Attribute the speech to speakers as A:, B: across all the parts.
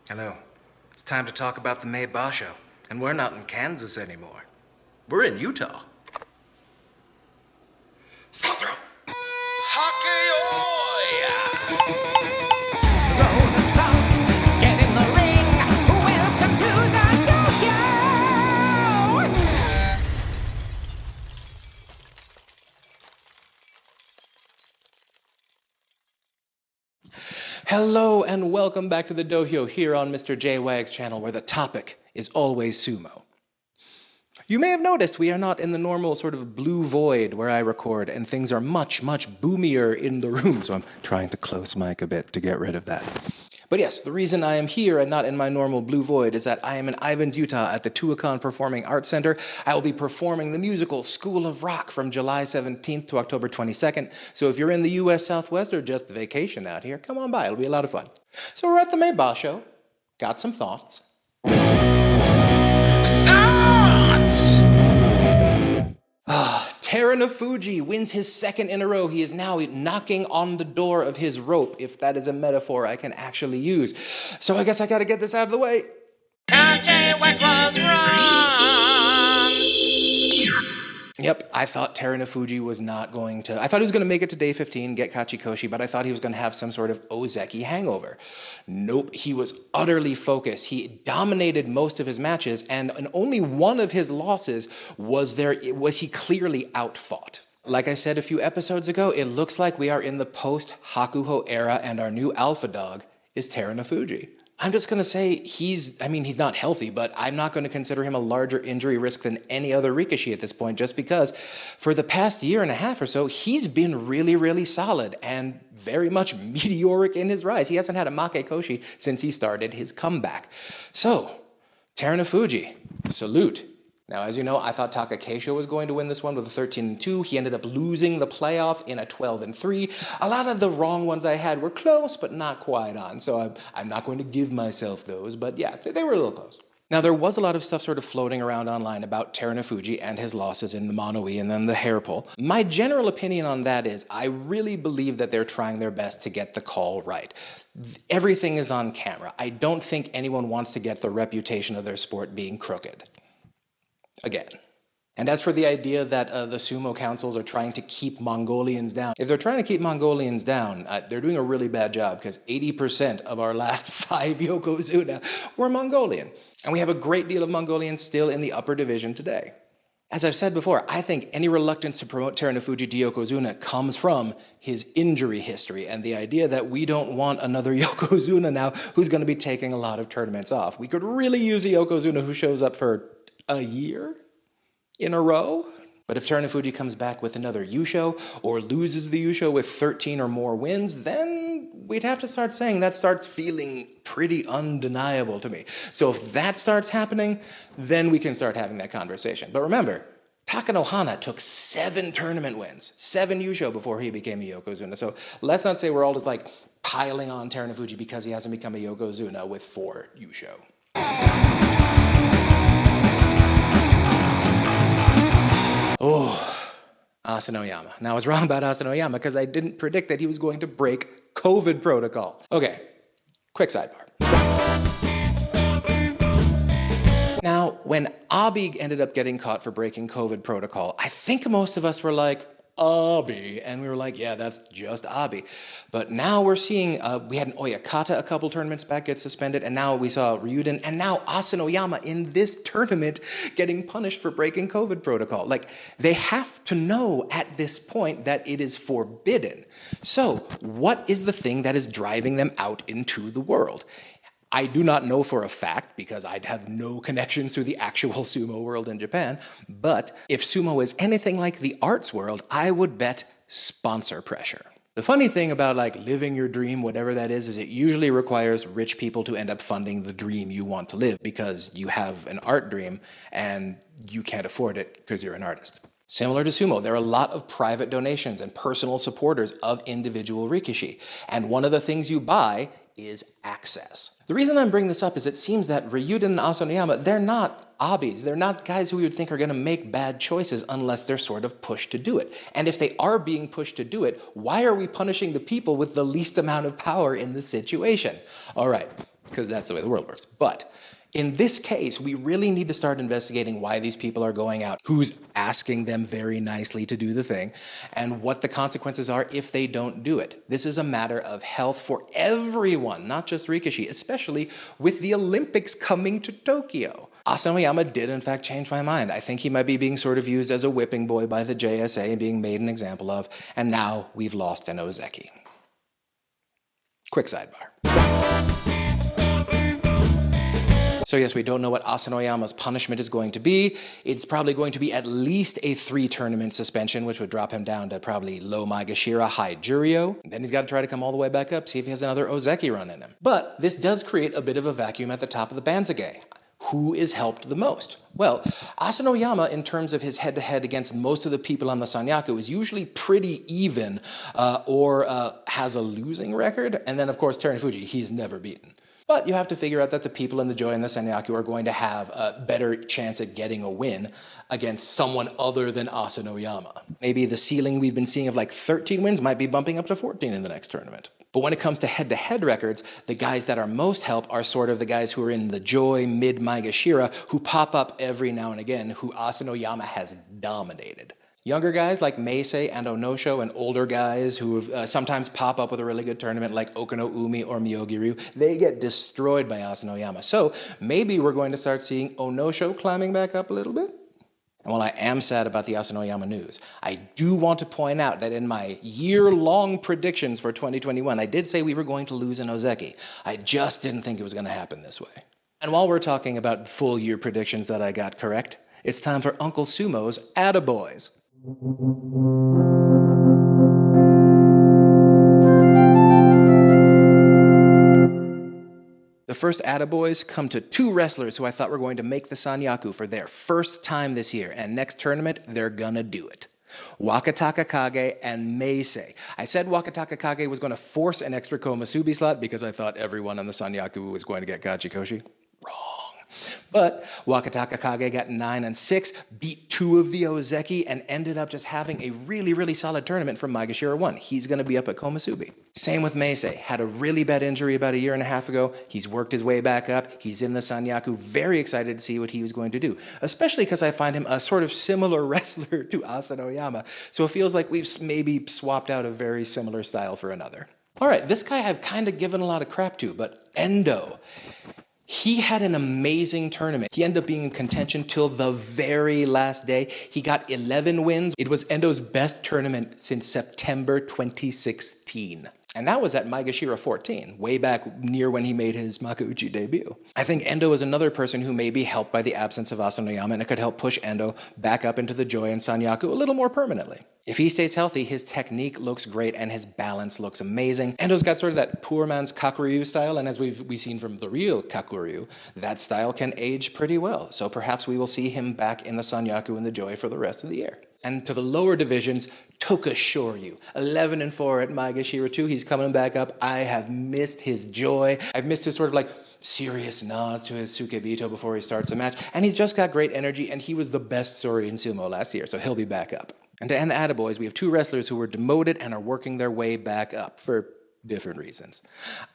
A: Hello. It's time to talk about the May Basho. And we're not in Kansas anymore. We're in Utah. Stop throw!
B: Roll the salt, get in the ring. Welcome to the Dohyo.
C: Hello and welcome back to the Dohyo here on Mr. JWags channel, where the topic is always sumo. You may have noticed we are not in the normal sort of blue void where I record, and things are much, much boomier in the room, so I'm trying to close mic a bit to get rid of that. But yes, the reason I am here and not in my normal blue void is that I am in Ivins, Utah at the Tuacahn Performing Arts Center. I will be performing the musical School of Rock from July 17th to October 22nd. So if you're in the US Southwest or just vacation out here, come on by, it'll be a lot of fun. So we're at the May Basho, got some thoughts. Terunofuji wins his second in a row. He is now knocking on the door of his rope, if that is a metaphor I can actually use. So I guess I gotta get this out of the way.
B: JWags was wrong.
C: Yep, I thought Terunofuji was not going to... I thought he was going to make it to day 15, get Kachikoshi, but I thought he was going to have some sort of Ozeki hangover. Nope, he was utterly focused. He dominated most of his matches, and in only one of his losses was he clearly outfought. Like I said a few episodes ago, it looks like we are in the post-Hakuho era, and our new alpha dog is Terunofuji. I'm just going to say he's not healthy, but I'm not going to consider him a larger injury risk than any other Rikishi at this point, just because for the past year and a half or so, he's been really, really solid and very much meteoric in his rise. He hasn't had a Makekoshi since he started his comeback. So, Terunofuji, salute. Now, as you know, I thought Takakeisho was going to win this one with a 13-2. He ended up losing the playoff in a 12-3. A lot of the wrong ones I had were close, but not quite on. So I'm not going to give myself those, but yeah, they were a little close. Now, there was a lot of stuff sort of floating around online about Terunofuji and his losses in the mono-e and then the hair pull. My general opinion on that is I really believe that they're trying their best to get the call right. Everything is on camera. I don't think anyone wants to get the reputation of their sport being crooked. Again. And as for the idea that the sumo councils are trying to keep Mongolians down, if they're trying to keep Mongolians down, they're doing a really bad job, because 80% of our last 5 Yokozuna were Mongolian. And we have a great deal of Mongolians still in the upper division today. As I've said before, I think any reluctance to promote Terunofuji to Yokozuna comes from his injury history and the idea that we don't want another Yokozuna now who's going to be taking a lot of tournaments off. We could really use a Yokozuna who shows up for a year in a row. But if Terunofuji comes back with another Yusho or loses the Yusho with 13 or more wins, then we'd have to start saying that starts feeling pretty undeniable to me. So if that starts happening, then we can start having that conversation. But remember, Takanohana took 7 tournament wins, 7 Yusho before he became a Yokozuna. So let's not say we're all just like piling on Terunofuji because he hasn't become a Yokozuna with 4 Yusho. Oh, Asanoyama. Now, I was wrong about Asanoyama because I didn't predict that he was going to break COVID protocol. Okay, quick sidebar. Now, when Abi ended up getting caught for breaking COVID protocol, I think most of us were like, Abi, and we were like, yeah, that's just Abi. But now we're seeing, we had an Oyakata a couple tournaments back get suspended, and now we saw Ryuden, and now Asanoyama in this tournament getting punished for breaking COVID protocol. Like, they have to know at this point that it is forbidden. So, what is the thing that is driving them out into the world? I do not know for a fact, because I'd have no connections to the actual sumo world in Japan, but if sumo is anything like the arts world, I would bet sponsor pressure. The funny thing about like living your dream, whatever that is it usually requires rich people to end up funding the dream you want to live, because you have an art dream and you can't afford it because you're an artist. Similar to sumo, there are a lot of private donations and personal supporters of individual rikishi, and one of the things you buy is access. The reason I'm bringing this up is it seems that Ryuden and Asanoyama, they're not abis. They're not guys who we would think are going to make bad choices unless they're sort of pushed to do it. And if they are being pushed to do it, why are we punishing the people with the least amount of power in the situation? All right, because that's the way the world works. But in this case, we really need to start investigating why these people are going out, who's asking them very nicely to do the thing, and what the consequences are if they don't do it. This is a matter of health for everyone, not just Rikishi, especially with the Olympics coming to Tokyo. Asanoyama did in fact change my mind. I think he might be being sort of used as a whipping boy by the JSA and being made an example of, and now we've lost an Ozeki. Quick sidebar. So yes, we don't know what Asanoyama's punishment is going to be. It's probably going to be at least a 3-tournament suspension, which would drop him down to probably low Maegashira, high Juryo. Then he's got to try to come all the way back up, see if he has another Ozeki run in him. But this does create a bit of a vacuum at the top of the Banzage. Who is helped the most? Well, Asanoyama, in terms of his head-to-head against most of the people on the Sanyaku, is usually pretty even or has a losing record. And then, of course, Terenfuji, he's never beaten. But you have to figure out that the people in the Joy and the Sanyaku are going to have a better chance at getting a win against someone other than Asanoyama. Maybe the ceiling we've been seeing of like 13 wins might be bumping up to 14 in the next tournament. But when it comes to head-to-head records, the guys that are most help are sort of the guys who are in the Joy, mid-Maegashira, who pop up every now and again, who Asanoyama has dominated. Younger guys like Meisei and Onosho, and older guys who sometimes pop up with a really good tournament like Okano Umi or Miyogiryu, they get destroyed by Asanoyama. So maybe we're going to start seeing Onosho climbing back up a little bit. And while I am sad about the Asanoyama news, I do want to point out that in my year-long predictions for 2021, I did say we were going to lose an Ozeki. I just didn't think it was going to happen this way. And while we're talking about full-year predictions that I got correct, it's time for Uncle Sumo's Attaboys. The first Attaboys come to 2 wrestlers who I thought were going to make the Sanyaku for their first time this year, and next tournament, they're gonna do it. Wakataka Kage and Meisei. I said Wakataka Kage was going to force an extra Komusubi slot because I thought everyone on the Sanyaku was going to get Kachikoshi. Wrong. But Wakataka Kage got 9 and 6, beat 2 of the Ozeki, and ended up just having a really, really solid tournament from Maegashira 1. He's going to be up at Komusubi. Same with Meisei. Had a really bad injury about a year and a half ago. He's worked his way back up. He's in the Sanyaku. Very excited to see what he was going to do, especially because I find him a sort of similar wrestler to Asanoyama. So it feels like we've maybe swapped out a very similar style for another. All right, this guy I've kind of given a lot of crap to, but Endo. He had an amazing tournament. He ended up being in contention till the very last day. He got 11 wins. It was Endo's best tournament since September 2016. And that was at Maegashira 14, way back near when he made his Makuuchi debut. I think Endo is another person who may be helped by the absence of Asanoyama, and it could help push Endo back up into the Joy and Sanyaku a little more permanently. If he stays healthy, his technique looks great and his balance looks amazing. Endo's got sort of that poor man's Kakuryu style, and as we've seen from the real Kakuryu, that style can age pretty well. So perhaps we will see him back in the Sanyaku and the Joy for the rest of the year. And to the lower divisions, Tokashoryu, 11 and 4 at Maegashira 2. He's coming back up. I have missed his joy. I've missed his sort of like serious nods to his Sukebito before he starts a match. And he's just got great energy, and he was the best Sori in sumo last year, so he'll be back up. And to end the Attaboys, we have 2 wrestlers who were demoted and are working their way back up for different reasons.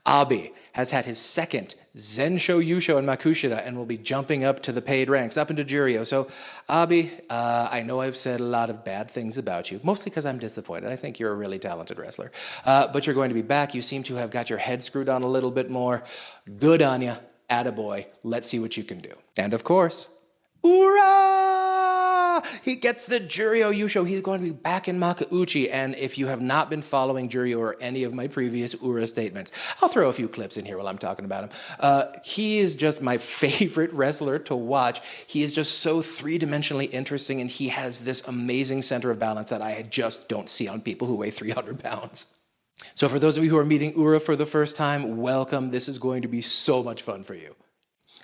C: Abi has had his second Zensho Yusho in Makushita and will be jumping up to the paid ranks, up into Juryo. So, Abi, I know I've said a lot of bad things about you, mostly because I'm disappointed. I think you're a really talented wrestler. But you're going to be back. You seem to have got your head screwed on a little bit more. Good on ya. Attaboy. Let's see what you can do. And of course, Ura! He gets the Juryo Yusho. He's going to be back in Makuuchi. And if you have not been following Juryo or any of my previous Ura statements, I'll throw a few clips in here while I'm talking about him. He is just my favorite wrestler to watch. He is just so three-dimensionally interesting, and he has this amazing center of balance that I just don't see on people who weigh 300 pounds. So for those of you who are meeting Ura for the first time, welcome. This is going to be so much fun for you.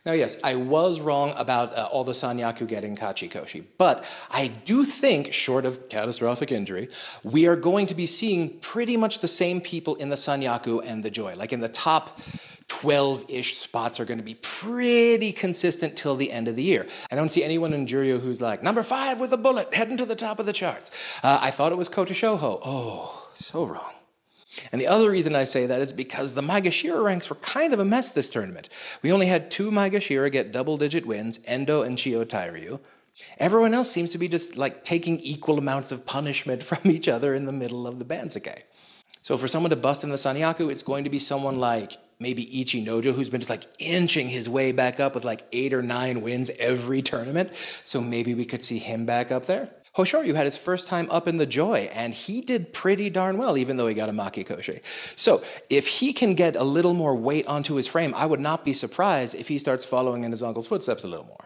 C: Now, yes, I was wrong about all the Sanyaku getting Kachikoshi, but I do think, short of catastrophic injury, we are going to be seeing pretty much the same people in the Sanyaku and the Joy. Like in the top 12-ish spots are going to be pretty consistent till the end of the year. I don't see anyone in Juryo who's like, number 5 with a bullet, heading to the top of the charts. I thought it was Kota Shoho. Oh, so wrong. And the other reason I say that is because the Maegashira ranks were kind of a mess this tournament. We only had 2 Maegashira get double-digit wins, Endo and Chio Tairyu. Everyone else seems to be just like taking equal amounts of punishment from each other in the middle of the Banzuke. So for someone to bust in the Sanyaku, it's going to be someone like maybe Ichinojo, who's been just like inching his way back up with like 8 or 9 wins every tournament. So maybe we could see him back up there. Hoshoryu had his first time up in the Joy, and he did pretty darn well, even though he got a Maki Koshi. So if he can get a little more weight onto his frame, I would not be surprised if he starts following in his uncle's footsteps a little more.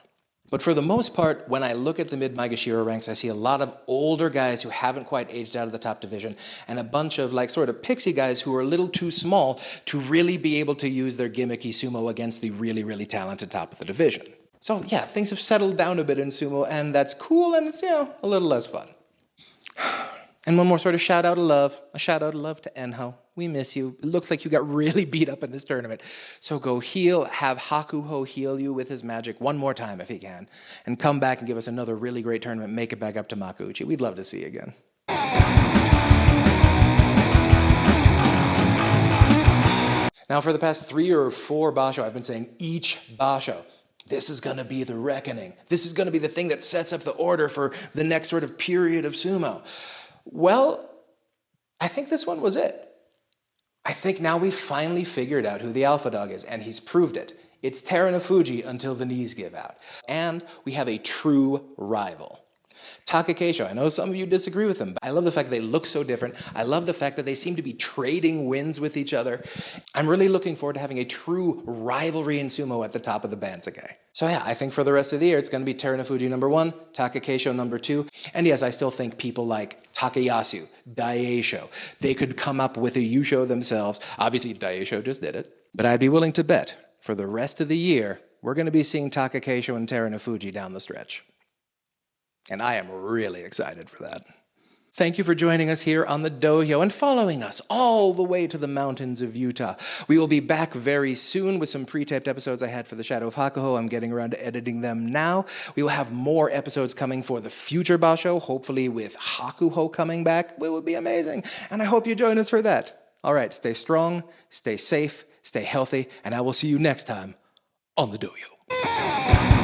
C: But for the most part, when I look at the mid-Maegashira ranks, I see a lot of older guys who haven't quite aged out of the top division, and a bunch of like sort of pixie guys who are a little too small to really be able to use their gimmicky sumo against the really, really talented top of the division. So yeah, things have settled down a bit in sumo, and that's cool, and it's, a little less fun. And one more sort of shout out of love, a shout out of love to Enho. We miss you. It looks like you got really beat up in this tournament. So go heal, have Hakuho heal you with his magic one more time if he can, and come back and give us another really great tournament, make it back up to Makuuchi. We'd love to see you again. Now for the past 3 or 4 basho, I've been saying each basho, this is going to be the reckoning. This is going to be the thing that sets up the order for the next sort of period of sumo. Well, I think this one was it. I think now we've finally figured out who the alpha dog is, and he's proved it. It's Terunofuji until the knees give out. And we have a true rival. Takakeisho, I know some of you disagree with him, but I love the fact that they look so different. I love the fact that they seem to be trading wins with each other. I'm really looking forward to having a true rivalry in sumo at the top of the Banzuke. So yeah, I think for the rest of the year, it's going to be Terunofuji number 1, Takakeisho number 2. And yes, I still think people like Takayasu, Daieisho, they could come up with a Yusho themselves. Obviously, Daieisho just did it. But I'd be willing to bet for the rest of the year, we're going to be seeing Takakeisho and Terunofuji down the stretch. And I am really excited for that. Thank you for joining us here on the Dohyo and following us all the way to the mountains of Utah. We will be back very soon with some pre-taped episodes I had for the Shadow of Hakuho. I'm getting around to editing them now. We will have more episodes coming for the future basho, hopefully with Hakuho coming back. It would be amazing. And I hope you join us for that. All right, stay strong, stay safe, stay healthy, and I will see you next time on the Dohyo.